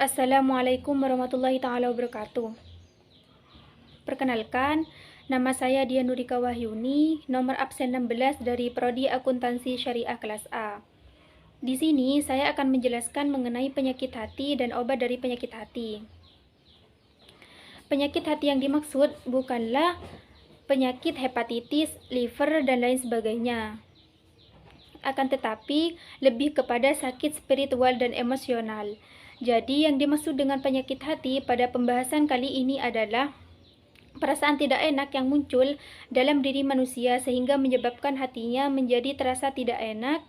Assalamualaikum warahmatullahi taala wabarakatuh. Perkenalkan, nama saya Dian Nurika Wahyuni, nomor absen 16 dari Prodi Akuntansi Syariah kelas A. Di sini saya akan menjelaskan mengenai penyakit hati dan obat dari penyakit hati. Penyakit hati yang dimaksud bukanlah penyakit hepatitis, liver, dan lain sebagainya. Akan tetapi lebih kepada sakit spiritual dan emosional. Jadi yang dimaksud dengan penyakit hati pada pembahasan kali ini adalah perasaan tidak enak yang muncul dalam diri manusia sehingga menyebabkan hatinya menjadi terasa tidak enak,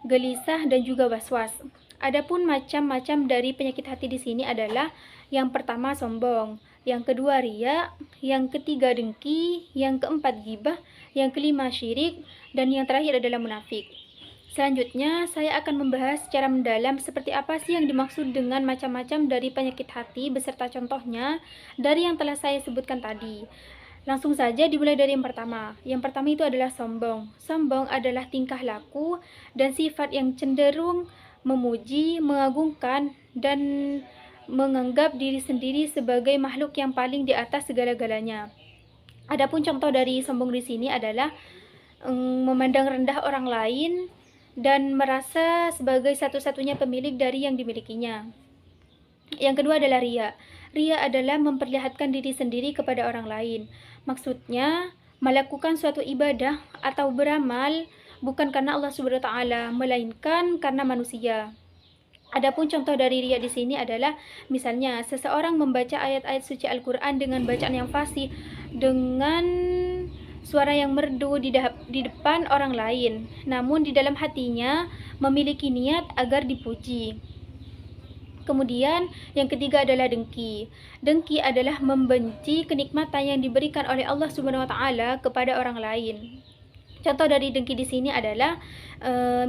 gelisah, dan juga was-was. Adapun macam-macam dari penyakit hati di sini adalah yang pertama sombong, yang kedua riya, yang ketiga dengki, yang keempat ghibah, yang kelima syirik, dan yang terakhir adalah munafik. Selanjutnya, saya akan membahas secara mendalam seperti apa sih yang dimaksud dengan macam-macam dari penyakit hati beserta contohnya dari yang telah saya sebutkan tadi. Langsung saja dimulai dari yang pertama. Yang pertama itu adalah sombong. Sombong adalah tingkah laku dan sifat yang cenderung memuji, mengagungkan, dan menganggap diri sendiri sebagai makhluk yang paling di atas segala-galanya. Adapun contoh dari sombong di sini adalah memandang rendah orang lain dan merasa sebagai satu-satunya pemilik dari yang dimilikinya. Yang kedua adalah riya. Riya adalah memperlihatkan diri sendiri kepada orang lain. Maksudnya, melakukan suatu ibadah atau beramal bukan karena Allah Subhanahu wa taala, melainkan karena manusia. Adapun contoh dari riya di sini adalah misalnya seseorang membaca ayat-ayat suci Al-Qur'an dengan bacaan yang fasih, dengan suara yang merdu di depan orang lain, namun di dalam hatinya memiliki niat agar dipuji. Kemudian yang ketiga adalah dengki. Dengki adalah membenci kenikmatan yang diberikan oleh Allah Subhanahu wa taala kepada orang lain. Contoh dari dengki di sini adalah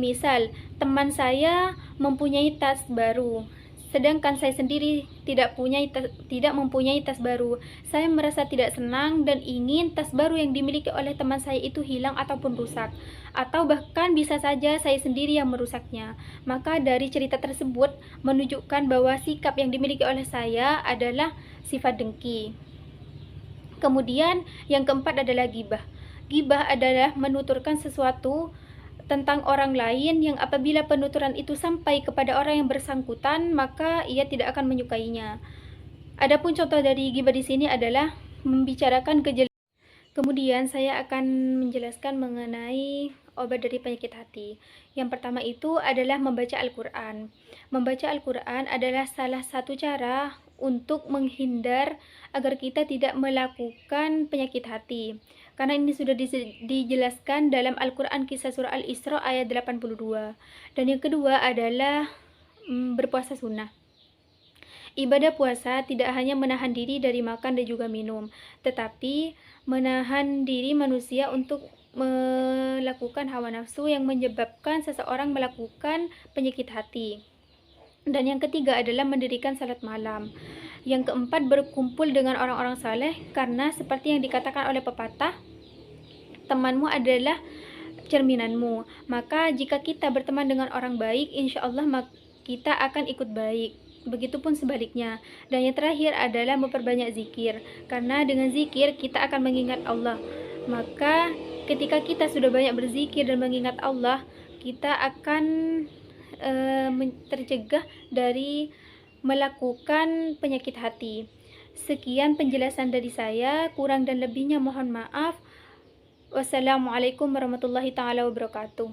misal teman saya mempunyai tas baru, sedangkan saya sendiri tidak mempunyai tas baru. Saya merasa tidak senang dan ingin tas baru yang dimiliki oleh teman saya itu hilang ataupun rusak, atau bahkan bisa saja saya sendiri yang merusaknya. Maka dari cerita tersebut menunjukkan bahwa sikap yang dimiliki oleh saya adalah sifat dengki. Kemudian yang keempat adalah ghibah. Ghibah adalah menuturkan sesuatu tentang orang lain yang apabila penuturan itu sampai kepada orang yang bersangkutan, maka ia tidak akan menyukainya. Adapun contoh dari ghibah di sini adalah membicarakan kejelekan. Kemudian saya akan menjelaskan mengenai obat dari penyakit hati. Yang pertama itu adalah membaca Al-Qur'an. Membaca Al-Qur'an adalah salah satu cara untuk menghindar agar kita tidak melakukan penyakit hati. Karena ini sudah dijelaskan dalam Al-Qur'an kisah surah Al-Isra ayat 82. Dan yang kedua adalah berpuasa sunnah. Ibadah puasa tidak hanya menahan diri dari makan dan juga minum, tetapi menahan diri manusia untuk melakukan hawa nafsu yang menyebabkan seseorang melakukan penyakit hati. Dan yang ketiga adalah mendirikan salat malam. Yang keempat, berkumpul dengan orang-orang saleh, karena seperti yang dikatakan oleh pepatah, temanmu adalah cerminanmu. Maka jika kita berteman dengan orang baik, insya Allah kita akan ikut baik. Begitupun sebaliknya. Dan yang terakhir adalah memperbanyak zikir, karena dengan zikir kita akan mengingat Allah. Maka ketika kita sudah banyak berzikir dan mengingat Allah, kita akan tercegah dari melakukan penyakit hati. Sekian penjelasan dari saya, kurang dan lebihnya mohon maaf. Wassalamualaikum warahmatullahi taala wabarakatuh.